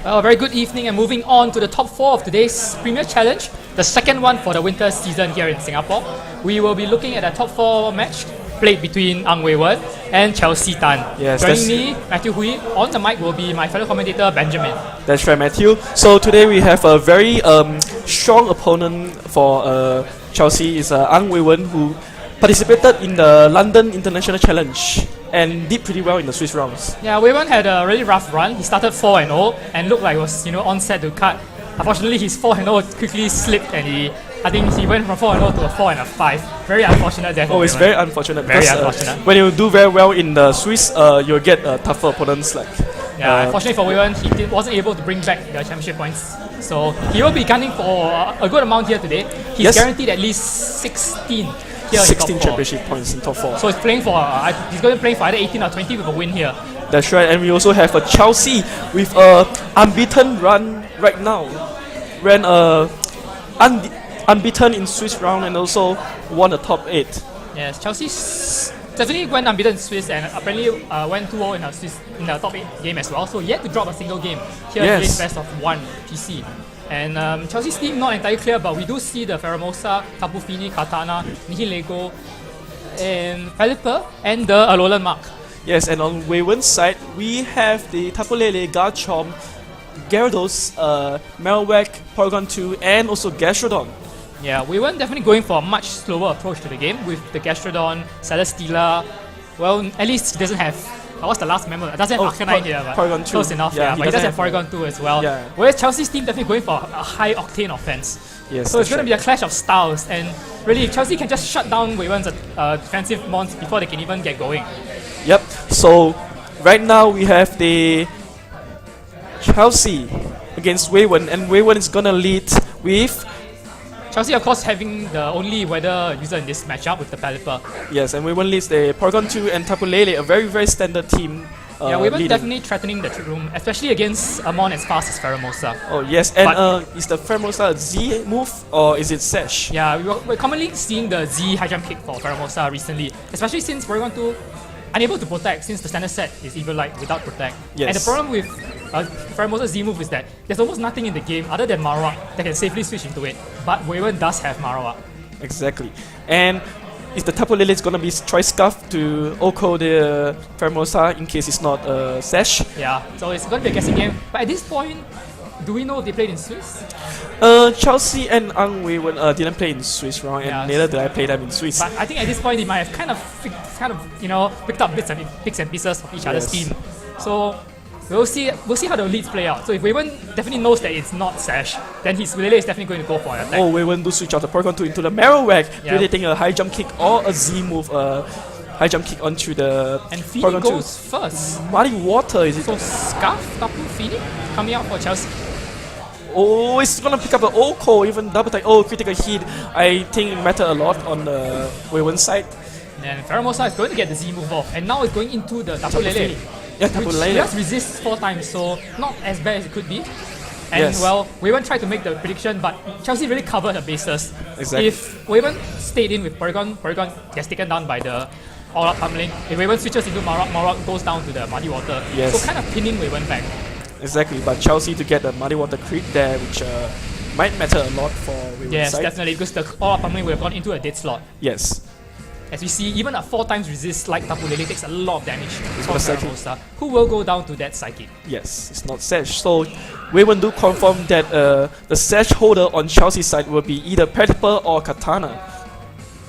Well, a very good evening and moving on to the top 4 of today's Premier Challenge, the second one for the winter season here in Singapore. We will be looking at a top 4 match played between Ang Wei Wen and Chelsea Tan. Yes, joining me, Matthew Hui. On the mic will be my fellow commentator, Benjamin. That's right, Matthew. So today we have a very strong opponent for Chelsea. Is Ang Wei Wen, who participated in the London International Challenge and did pretty well in the Swiss rounds. Yeah, Wei Wen had a really rough run. He started 4-0 and looked like he was on set to cut. Unfortunately, his 4-0 quickly slipped and I think he went from 4-0 to a 4 and a 5. Very unfortunate there. Oh, it's very unfortunate. Very because, unfortunate. When you do very well in the Swiss, you'll get tougher opponents like. Yeah, unfortunately for Wei Wen, he wasn't able to bring back the championship points. So he will be gunning for a good amount here today. He's guaranteed at least 16. 16 championship points in top 4. So he's playing for he's going to play for either 18 or 20 with a win here. That's right, and we also have a Chelsea with a unbeaten run right now. Ran unbeaten in Swiss round and also won the top 8. Yes, Chelsea definitely went unbeaten in Swiss and apparently went 2-0 in the top 8 game as well. So yet to drop a single game here in best of 1 PC. And Chelsea's team not entirely clear, but we do see the Ferramosa, Tapu Fini, Katana, Nihilego, and Felipe, and the Alolan Mark. Yes, and on Wei Wen's side, we have the Tapu Lele, Garchomp, Gyarados, Marowak, Porygon 2, and also Gastrodon. Yeah, we weren't definitely going for a much slower approach to the game with the Gastrodon, Celesteela. Well, at least he doesn't have. What's the last member? It doesn't have Arcanine here, but Porygon 2. Close enough, yeah. But he does have Porygon 2 as well. Yeah. Whereas Chelsea's team definitely going for a high octane offense. Yes, so it's going to be a clash of styles, and really Chelsea can just shut down Wei Wen's defensive mons before they can even get going. Yep. So right now we have the Chelsea against Wei Wen, and Wei Wen is gonna lead with Chelsea, of course, having the only weather user in this matchup with the Pelipper. Yes, and Wei Wen leads the Porygon 2 and Tapu Lele, a very, very standard team. Yeah, Wei Wen definitely threatening the trick room, especially against a mon as fast as Ferramosa. Oh yes, and is the Ferramosa a Z move or is it Sash? Yeah, we're commonly seeing the Z high jump kick for Ferramosa recently, especially since Porygon 2 unable to protect since the standard set is even like without protect. Yes. And the problem with Ferramosa's Z move is that there's almost nothing in the game other than Marowak that can safely switch into it. But Wei Wen does have Marowak. Exactly. And is the Tapu Lele gonna be Try Scarf to Oko the Ferramosa in case it's not Sash? Yeah, so it's gonna be a guessing game. But at this point, do we know if they played in Swiss? Chelsea and Ang Wei Wen didn't play in Swiss round, and neither did I play them in Swiss. But I think at this point they might have kind of picked up bits and pieces of each other's team. So we'll see how the leads play out. So if Wei Wen definitely knows that it's not Sash, then his Lele is definitely going to go for an attack. Oh, Wei Wen do switch out the Porygon 2 into the Marowak, creating a high jump kick or a Z move, high jump kick onto the and Fini Porygon 2. goes first. Muddy Water, is it? So Scarf, Tapu Fini coming out for Chelsea. Oh, it's gonna pick up the Oko, even double type. Oh, critical hit. I think it mattered a lot on the Wei Wen side. And Ferramosa is going to get the Z move off, and now it's going into the Tapu Lele. Yeah, Tapu which Lele. just resists 4 times, so not as bad as it could be. And well, Wei Wen tried to make the prediction, but Chelsea really covered her bases. Exactly. If Wei Wen stayed in with Porygon gets taken down by the all-out pummeling. If Wei Wen switches into Marowak goes down to the Muddy Water. Yes. So kind of pinning Wei Wen back. Exactly, but Chelsea to get the Muddy Water crit there, which might matter a lot for Wei Wen's Yes, side. definitely, because the all-out pummeling would have gone into a dead slot. Yes. As we see, even a 4 times resist like Tapu Lele takes a lot of damage from Exactly. Ferramosa, who will go down to that psychic. Yes, it's not Sash. So Wei Wen do confirm that the Sash holder on Chelsea's side will be either Pelipper or Katana.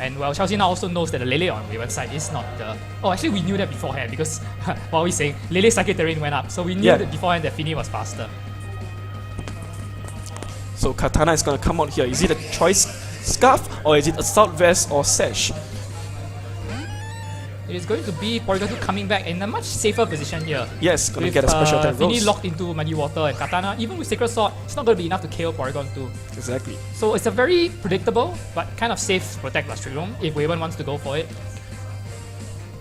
And well, Chelsea now also knows that the Lele on Wei Wen's side is not the... Oh, actually we knew that beforehand because what are we saying? Lele's psychic terrain went up, so we knew that beforehand that Fini was faster. So Katana is gonna come out here. Is it a Choice Scarf or is it Assault Vest or Sash? It is going to be Porygon 2 coming back in a much safer position here. Yes, gonna get a special attack Fini Rose. locked into Muddy Water and Katana, even with Sacred Sword, it's not going to be enough to KO Porygon 2. Exactly. So it's a very predictable but kind of safe Protect plus Trick Room if Wei Wen wants to go for it.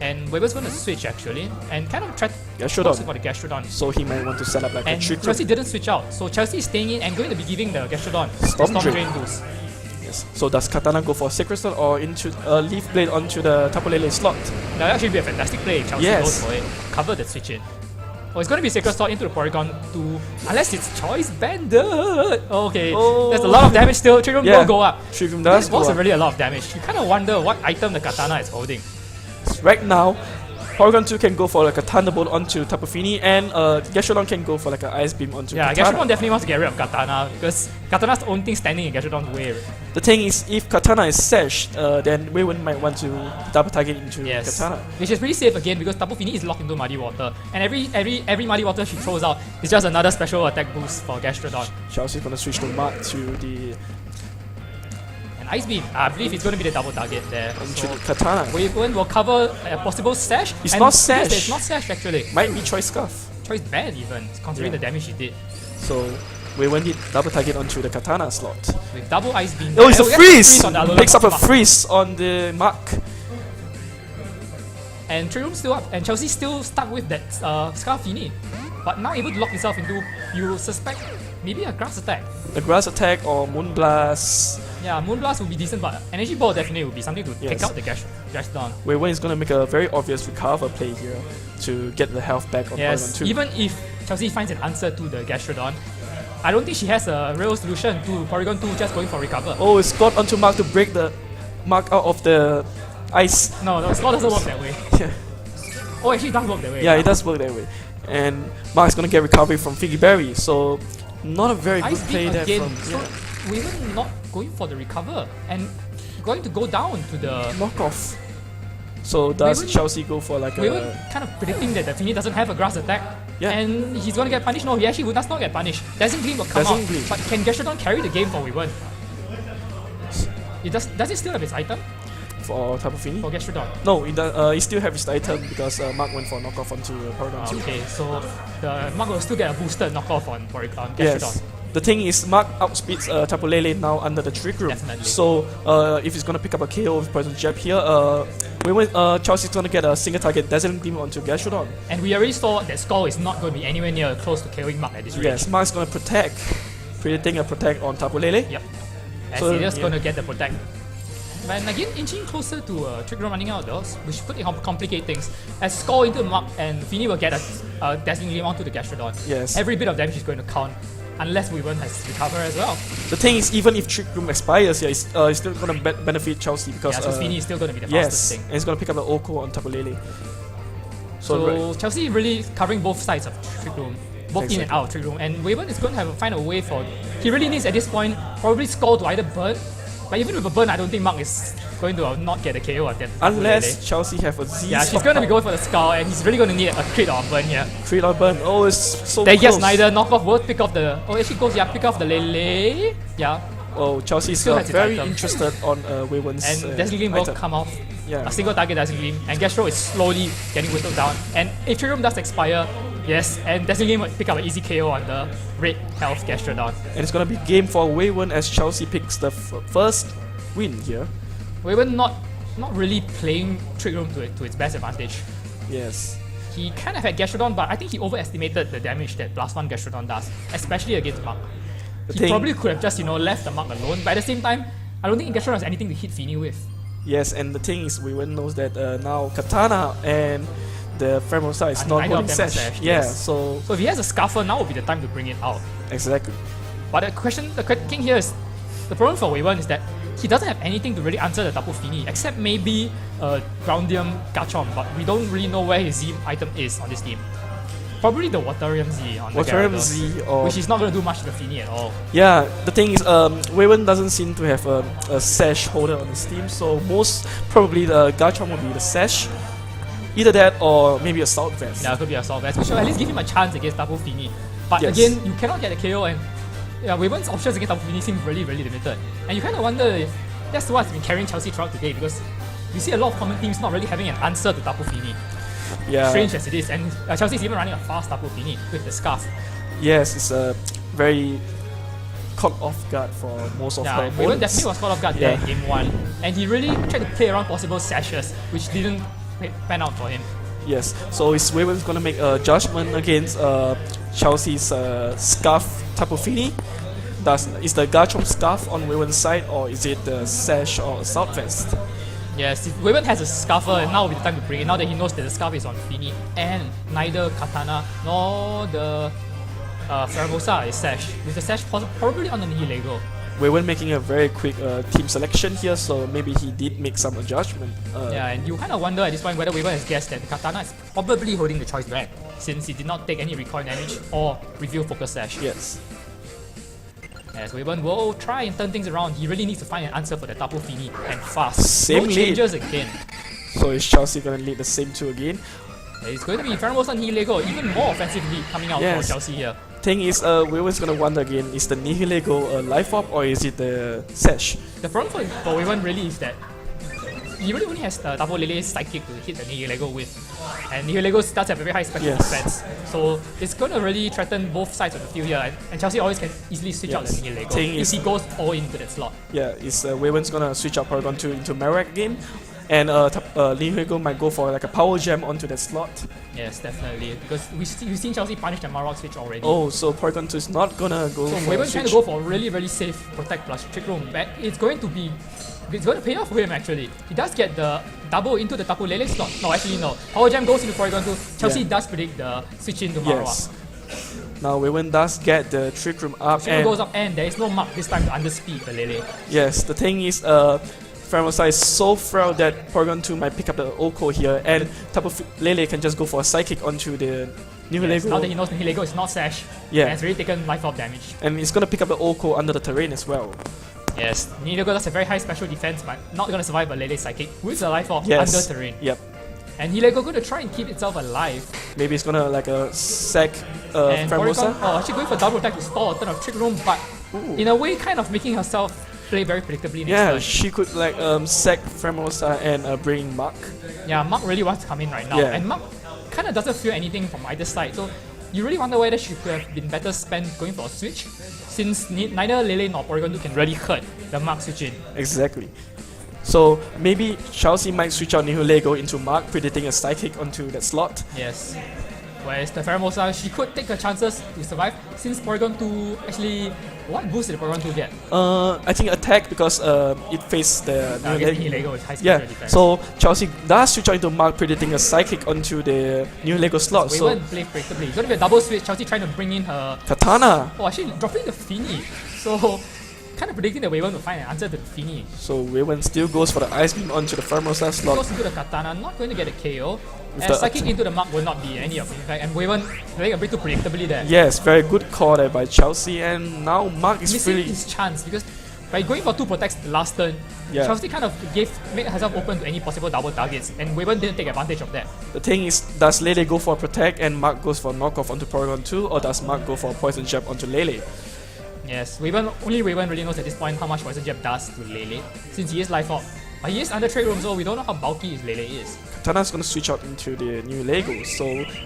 And Wei Wen's going to switch actually and kind of try to for the Gastrodon. So he might want to set up like and a trick room. Chelsea didn't switch out, so Chelsea is staying in and going to be giving the Gastrodon Storm Drain boost. Yes. So does Katana go for Sacred Sword or into Leaf Blade onto the Tapu Lele slot? That would actually be a fantastic play if Chelsea goes for it. Cover the switch in. Oh, it's going to be Sacred Sword into the Porygon 2, unless it's Choice Bandit. Okay, there's a lot of damage still. Trick Room will go up. Trick Room does go up. Really a lot of damage. You kind of wonder what item the Katana is holding. Right now, Porygon 2 can go for like a Thunderbolt onto Tapu Fini, and Gastrodon can go for like an Ice Beam onto Katana. Gastrodon definitely wants to get rid of Katana because Katana's the only thing standing in Gastrodon's way. The thing is, if Katana is sashed, then Wayward might want to double target into Katana. Which is pretty safe again because Tapu Fini is locked into Muddy Water, and every Muddy Water she throws out is just another special attack boost for Gastrodon. Chelsea's gonna switch the mark to the Ice Beam, I believe it's going to be the double target there. Into the Katana. Wayward will cover a possible sash. It's not sash. Yes, it's not sash actually. Might be Choice Scarf. Choice Band even, considering the damage she did. So Wayward need double target onto the Katana slot. With double Ice Beam. Oh, it's a freeze! Picks up a mark. freeze on the mark. And Trick Room still up, and Chelsea still stuck with that Scarfini. But now able to lock himself into, you suspect, maybe a Grass Attack. A Grass Attack or Moonblast. Yeah, Moonblast would be decent, but Energy Ball definitely would be something to take out the Gastrodon. Wayward is going to make a very obvious recover play here to get the health back on Porygon 2. Even if Chelsea finds an answer to the Gastrodon, I don't think she has a real solution to Porygon 2 just going for recover. Oh, it's got onto Mark to break the Mark out of the ice. No, the slot doesn't work that way. Yeah. Oh, actually it does work that way. Yeah, it does work that way. And Mark's going to get recovery from Figgy Berry, so not a very good play there from... So Wayward not going for the recover and going to go down to the knockoff. So does Chelsea go for like Wayward kind of predicting that the Fini doesn't have a Grass Attack and he's going to get punished? No, he actually does not get punished. Dazzling Gleam will come out, but can Gastrodon carry the game for Wayward? Does it still have its item? For Tapu Fini? For Gastrodon? No, he still have his item because Mark went for knockoff onto Porygon 2. Okay, so the Mark will still get a boosted knockoff on Gastrodon. Yes. The thing is, Mark outspeeds Tapu Lele now under the Trick Room. Definitely. So if he's gonna pick up a KO with Poison Jab here, Chelsea's gonna get a single target Dazzling Beam onto Gastrodon. And we already saw that Skull is not going to be anywhere near close to KOing Mark at this range. Yes, Mark's gonna protect, predicting a protect on Tapu Lele. Yep. And so, he's going to get the protect. And again, inching closer to Trick Room running out though, which could complicate things. As Skull into the Mark and Fini will get a Dazzling Gleam onto the Gastrodon. Yes. Every bit of damage is going to count. Unless Wayward has recover as well. The thing is, even if Trick Room expires here, it's still going to benefit Chelsea because so Fini is still going to be the fastest thing. And it's going to pick up the Oko on Tapu Lele. So Chelsea really covering both sides of Trick Room, both in and out of Trick Room, and Wayward is going to find a way for. He really needs at this point probably Skull to either burn, but even with a burn, I don't think Mark is going to not get a KO at that. Unless Chelsea have a Z. Yeah, she's going to be going for the Skull, and he's really going to need a crit or burn here. Crit or burn. Oh, it's so close. Yes, neither knockoff will pick off the. Oh, actually goes pick off the Lele. Yeah. Oh, Chelsea's very interested on Wayward's and Dazzling Gleam will come off. Yeah. A single target Dazzling Gleam, and Gastro is slowly getting whittled down. And if Trick Room does expire, yes, and Dazzling Gleam will pick up an easy KO on the red health Gastrodon. And it's gonna be game for Wayward as Chelsea picks the first win here. Wayward not really playing Trick Room to its best advantage. Yes. He kind of had Gastrodon, but I think he overestimated the damage that Blast 1 Gastrodon does, especially against Mark. He probably could have just left the Mark alone, but at the same time, I don't think Gastrodon has anything to hit Fini with. Yes, and the thing is, Wayward knows that now Katana and the Fremosa is not going sash. Yeah, so if he has a Scarfer, now would be the time to bring it out. Exactly. But the thing here is, the problem for Wayward is that he doesn't have anything to really answer the Tapu Fini, except maybe Groundium Garchomp, but we don't really know where his Z item is on this team. Probably the Waterium Z on the Gyarados, which is not going to do much to the Fini at all. Yeah, the thing is, Wayward doesn't seem to have a sash holder on his team, so most probably the Garchomp will be the sash. Either that or maybe a Salt Vest. Yeah, it could be a Salt Vest, which will at least give him a chance against Tapu Fini. But again, you cannot get a KO, and Wayward's options against Tapu Fini seem really, really limited. And you kind of wonder if that's what's been carrying Chelsea throughout today, because you see a lot of common teams not really having an answer to Tapu Fini. Yeah. Strange as it is, and Chelsea is even running a fast Tapu Fini with the Scarf. Yes, it's a very caught off guard for most of the opponents. Wayward definitely was caught off guard there in game 1, and he really tried to play around possible sashes, which didn't pan out for him. Yes, so is Wayward's gonna make a judgment against Chelsea's Scarf Tapu Fini? Is the Garchomp Scarf on Wayward's side, or is it the sash or Assault Vest? Yes, Wayman has a Scarfer, and now will be the time to bring it. Now that he knows that the Scarf is on Fini, and neither Katana nor the Faramosa is Sash. With the Sash probably on the Nihilego. Wayman making a very quick team selection here, so maybe he did make some adjustment. Yeah, and you kind of wonder at this point whether Wayman has guessed that the Katana is probably holding the choice back, since he did not take any recoil damage or reveal focus Sash. Yes. As Wayman will try and turn things around, he really needs to find an answer for the Tapu Fini, and fast. Same no lead. changes again. So is Chelsea going to lead the same 2 again? It's going to be Faramosa and Nihilego, even more offensive lead coming out for Chelsea here. Thing is, Wayman's going to wonder again, is the Nihilego life orb or is it the Sash? The problem for Wayman really is that he really only has the Tapu Lele Psychic to hit the Nihilego with. And Nihilego starts at a very high special defense. So it's going to really threaten both sides of the field here. And Chelsea always can easily switch out the Nihilego if he goes all into that slot. Yeah, Wayman's going to switch out Paragon 2 into Merak game. And Nihilego might go for like a power gem onto that slot. Yes, definitely. Because we've seen Chelsea punish the Marok switch already. Oh, so Paragon 2 is not going to go for So Wayman's trying to go for a really, really safe Protect plus Trick Room. But it's going to pay off for him actually. He does get the double into the Tapu Lele slot. No, actually no. Power Gem goes into Paragon 2. Chelsea does predict the switch into Marok. Yes. Now Wayman does get the Trick Room up. Trick Room goes up and there is no mark this time to underspeed the Lele. Yes, the thing is, Faramosa is so frail that Paragon 2 might pick up the Oko here, and Tapu Lele can just go for a Psychic onto the Nihilego. Yes, now that he knows the Nihilego is not Sash, and it's really taken life orb damage. And it's gonna pick up the Oko under the terrain as well. Yes, Nihilego does a very high special defense, but not gonna survive a Lele Psychic with the life orb under terrain. Yep. And Nihilego gonna try and keep itself alive. Maybe it's gonna like a sack Faramosa. Actually going for double attack to stall a turn of Trick Room, but in a way kind of making herself play very predictably next turn. She could like sack Faramosa and bring Mark. Yeah, Mark really wants to come in right now, and Mark kind of doesn't feel anything from either side. So you really wonder whether she could have been better spent going for a switch, since neither Lele nor Paragon 2 can really hurt the Mark switch in. Exactly. So maybe Chelsea might switch out Nihilego into Mark, predicting a Psychic onto that slot. Yes. Whereas the Faramosa, she could take her chances to survive, since Paragon 2 actually... What boost did Paragon 2 get? I think attack, because it faced the Nihilego with high special defense. So Chelsea does switch out into Mark, predicting a Psychic onto the Nihilego slot. So Wayman played predictably. It's going to be a double switch, Chelsea trying to bring in her... Katana! Oh, actually dropping the Fini. So... kind of predicting that Wayman will find an answer to the Fini. So Wayman still goes for the Ice Beam onto the Faramosa slot. Goes into the Katana, not going to get a KO. And Psychic into the Mark will not be any of the impact. And Wayman playing a bit too predictably there. Yes, very good call there by Chelsea. And now Mark is missing really... his chance, because by going for 2 protects the last turn, Chelsea kind of made herself open to any possible double targets. And Wayman didn't take advantage of that. The thing is, does Lele go for a protect and Mark goes for a knockoff onto Paragon 2, or does Mark go for a poison jab onto Lele? Yes, only Wayman really knows at this point how much Poison Jab does to Lele, since he is life orb. But he is under Trade Room, so we don't know how bulky his Lele is. Katana's gonna switch out into the new Lego, so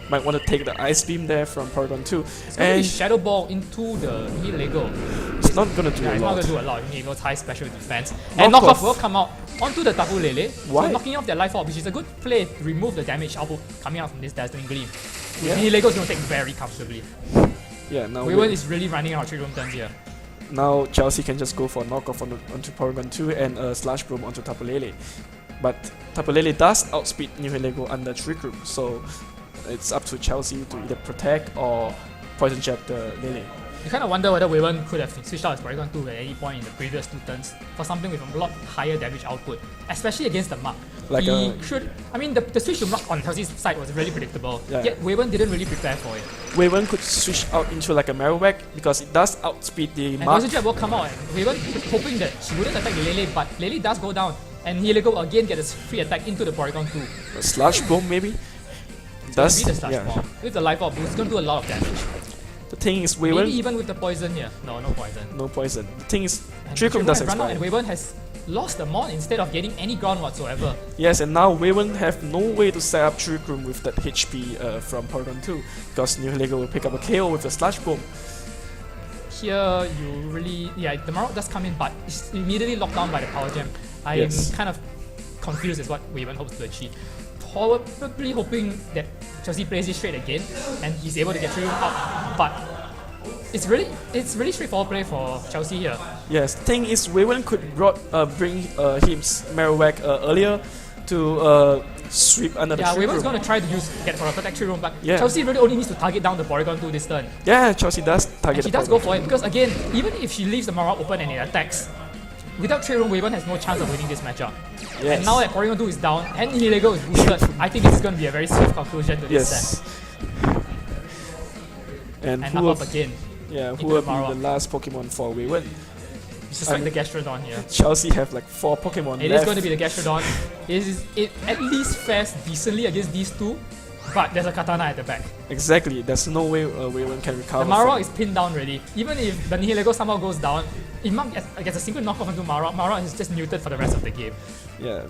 might want to take the Ice Beam there from Paragon 2. It's gonna be Shadow Ball into the new Lego. It's not gonna do a lot. It's not gonna do a lot. Nego's high special defense. And knockoff will come out onto the Tapu Lele, so knocking off their life orb, which is a good play to remove the damage output coming out from this Dazzling Gleam. New Lego's gonna take very comfortably. Yeah, now Wayman is really running out of Trade Room turns here. Now Chelsea can just go for a knockoff onto Paragon 2 and a Slash Broom onto Tapu Lele. But Tapu Lele does outspeed Nihilego under Trick Room, so it's up to Chelsea to either protect or poison jab the Lele. You kind of wonder whether Wayman could have switched out his Paragon 2 at any point in the previous 2 turns for something with a lot higher damage output, especially against the Mark. Like the switch to Mark on Chelsea's side was really predictable, yet Wayman didn't really prepare for it. Wayman could switch out into like a Marowak because it does outspeed the Mark. And Poison Jab will come out, and Wayman hoping that she wouldn't attack the Lele, but Lele does go down, and Nihilego again gets a free attack into the Paragon 2. A Slash Bomb maybe? Does be the Slash Bomb. With the life orb boost, it's going to do a lot of damage. The thing is, Wayman... Maybe even with the poison here. No poison. No poison. The thing is, Trick Room does expire. And Wayman has lost the Mon instead of gaining any ground whatsoever. Yes, and now Wayman have no way to set up Trick Room with that HP from Paragon 2, because Nihilego will pick up a KO with the Slash Bomb. Here, you really... the Marok does come in, but it's immediately locked down by the Power Gem. I'm kind of confused as what Wayman hopes to achieve. Probably hoping that Chelsea plays this straight again and he's able to get through up, but it's really straightforward play for Chelsea here. Yes, the thing is, Wayward could bring his Marowak earlier to sweep under the Yeah, Trick Wayward's Room. going to try to get for a protect Trick Room, but Yeah. Chelsea really only needs to target down the Porygon 2 this turn. Yeah, Chelsea does target And she the does Porygon. go for it because again, even if she leaves the Marowak open and it attacks, without Trick Room, Wayward has no chance of winning this matchup. Yes. And now that Porygon 2 is down and Nihilego is boosted, I think it's going to be a very swift conclusion to this set. Yes. And And who up will, again. yeah, into who will the be Marowak. the last Pokemon for Wayward? It's just like the Gastrodon here. Chelsea have like 4 Pokemon It left. is going to be the Gastrodon. It at least fares decently against these two, but there's a Katana at the back. Exactly, there's no way Wayward can recover. The Marowak is pinned down already. Even if the Nihilego somehow goes down, if Mark gets a single knockoff into Marowak is just muted for the rest of the game. Yeah,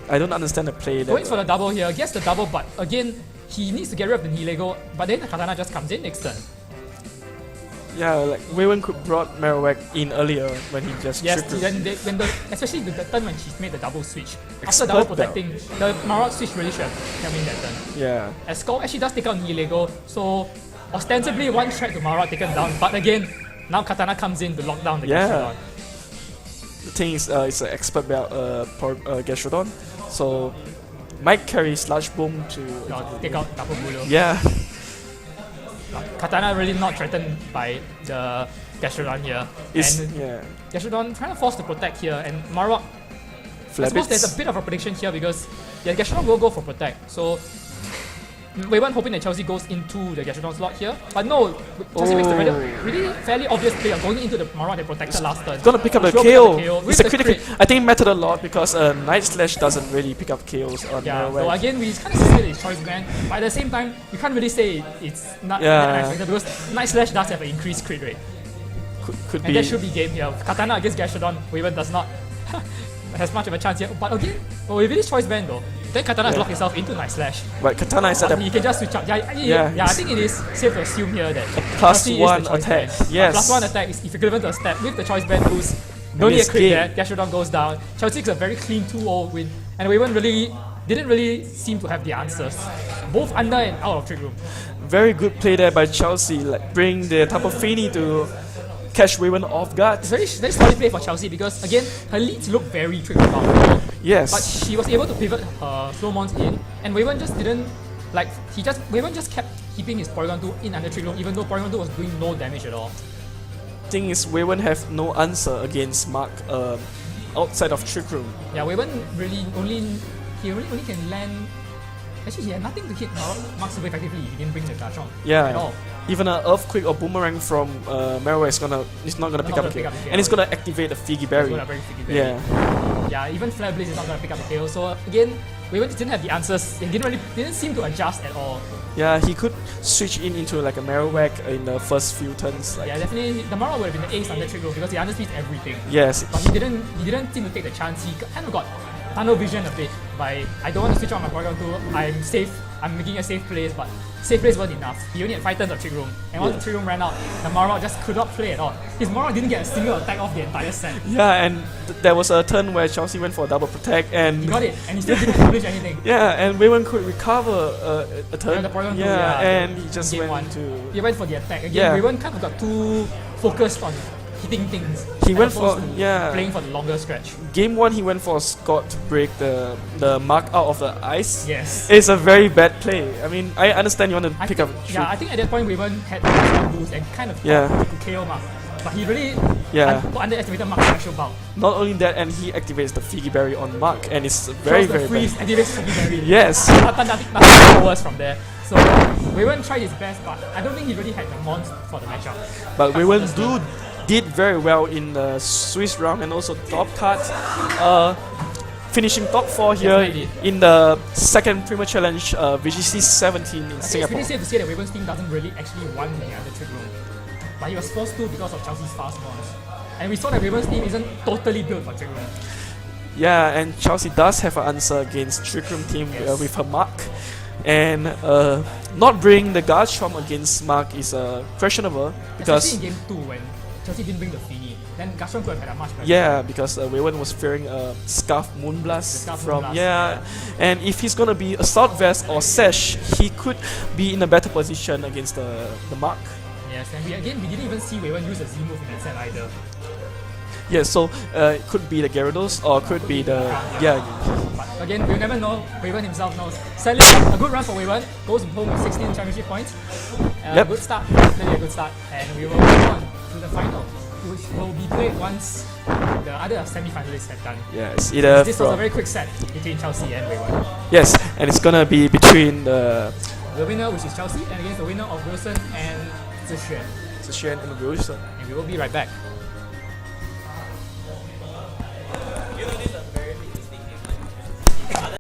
I don't understand the play there. Going for the double here, gets the double, but again, he needs to get rid of the Nihilego, but then the Katana just comes in next turn. Yeah, like Wayward could brought Marowak in earlier when he just Yes, tripped. then especially the turn when she's made the double switch. After Expert double bell. protecting, the Marowak switch really should have come in that turn. Yeah, As Skull actually does take out Nihilego, so ostensibly one threat to Marowak taken down, but again, now Katana comes in to lock down the Yeah. Gastrodon. the thing is, it's an expert belt Gastrodon, so might carry Sludge Bomb to Take out Tapu Bulu. yeah. Katana really not threatened by the Gastrodon here. It's And yeah. Gastrodon trying to force to protect here, and Marowak, I suppose there's a bit of a prediction here because yeah, Gastrodon will go for protect. So Wayward hoping that Chelsea goes into the Gastrodon slot here, but no, Chelsea makes the really fairly obvious play of going into the Marowak that protected last turn. It's gonna pick up the Which will KO. with It's a the critical. crit. I think it mattered a lot because Night Slash doesn't really pick up KOs on Yeah, so Marowak. again, we kind of say that it's choice band, but at the same time, you can't really say it's not Yeah. that unexpected because Night Slash does have an increased crit rate. Could And be. that should be game here. Katana against Gastrodon, Wayward does not has much of a chance here. But again, with this choice band though, then Katana has locked himself into Night Slash. But Katana is at But a he can just switch out. Yeah, I think it is safe to assume here that plus Chelsea is one the choice attack. band. Yes. Plus one attack is equivalent to a step with the choice band boost. Don't need a it's crit game. there. Gastrodon goes down. Chelsea is a very clean 2-0 win. And Wayward didn't really seem to have the answers. Both under and out of Trick Room. Very good play there by Chelsea, like bring the Tapu Fini to catch Wayward off guard. It's very solid play for Chelsea because again, her leads look very Trick Room bound. Yes. But she was able to pivot her slow mons in, and Wayward just didn't Wayward just kept keeping his Porygon 2 in under Trick Room, even though Porygon 2 was doing no damage at all. Thing is, Wayward have no answer against Mark outside of Trick Room. Yeah, Wayward really only can land. Actually, he had nothing to hit Mark super effectively. He didn't bring the Garchomp at all. Even an Earthquake or Boomerang from Marowak is not gonna pick up the KO. And it's gonna activate the Figgy Berry. Yeah. Yeah, even Flare Blaze is not gonna pick up the KO. So again, Wayward didn't have the answers. He didn't seem to adjust at all. Yeah, he could switch into like a Marowak in the first few turns. Like, Yeah, definitely the Marowak would have been the ace under Trick Room because he underspeeds everything. yes. But he didn't seem to take the chance. He kind of got tunnel vision a bit by I don't want to switch on my Porygon 2. I'm safe. I'm making a safe place, but safe place wasn't enough. He only had 5 turns of Trick Room, and once the Trick Room ran out, the Marowak just could not play at all. His Marowak didn't get a single attack off the entire set. Yeah, and there was a turn where Chelsea went for a double protect and He got it, and he still didn't accomplish anything. yeah, and Wayward could recover a turn. The Porygon 2, yeah, and he just game went one. to He went for the attack again. Yeah. Wayward kind of got too focused on hitting things. He as went opposed for- to yeah. playing for the longer stretch. Game 1 he went for Scott to break the mark out of the ice. Yes. It's a very bad play. I mean, I understand you want to I pick think, up yeah, I think at that point Wayward had the boost and kind of Yeah. thought he could KO Mark. But he really Yeah. underestimated Mark's actual bulk. Not only that, and he activates the Figgy Berry on Mark, and it's very, Throws the very freeze, bad. activates Figgy Berry. Yes. Nothing worse from there. So Wayward tried his best, but I don't think he really had the mons for the matchup. But Wayward did very well in the Swiss round and also top card. Finishing top 4 here Definitely. in the second Premier Challenge VGC17 in I think it's Singapore. pretty safe to say that Wayward's team doesn't really actually want the other Trick Room. But he was forced to because of Chelsea's fast mons. And we saw that Wayward's team isn't totally built for Trick Room. Yeah, and Chelsea does have an answer against Trick Room team Yes. with her Mark. And not bringing the Garchomp against Mark is questionable because Especially in game 2 when Chelsea didn't bring the Fini. Then Garchomp could have had a much better yeah, because Wayward was fearing a Scarf Moonblast Scarf from Moonblast, yeah, and if he's gonna be Assault Vest or Sash, he could be in a better position against the Mark. Yes, and we didn't even see Wei Wen use a Z move in that set either. Yes, so it could be the Gyarados or could be the But again, we'll never know. Wei Wen himself knows. Sadly, a good run for Wei Wen. Goes home with 16 championship points. Good start, definitely a good start. And we will move on to the final, which will be played once the other semi-finalists have done. Yes, either this was a very quick set between Chelsea and Wei Wen. Yes, and it's gonna be between the winner, which is Chelsea, and against the winner of Wilson and Zixuan. Zixuan and Wilson. And we will be right back.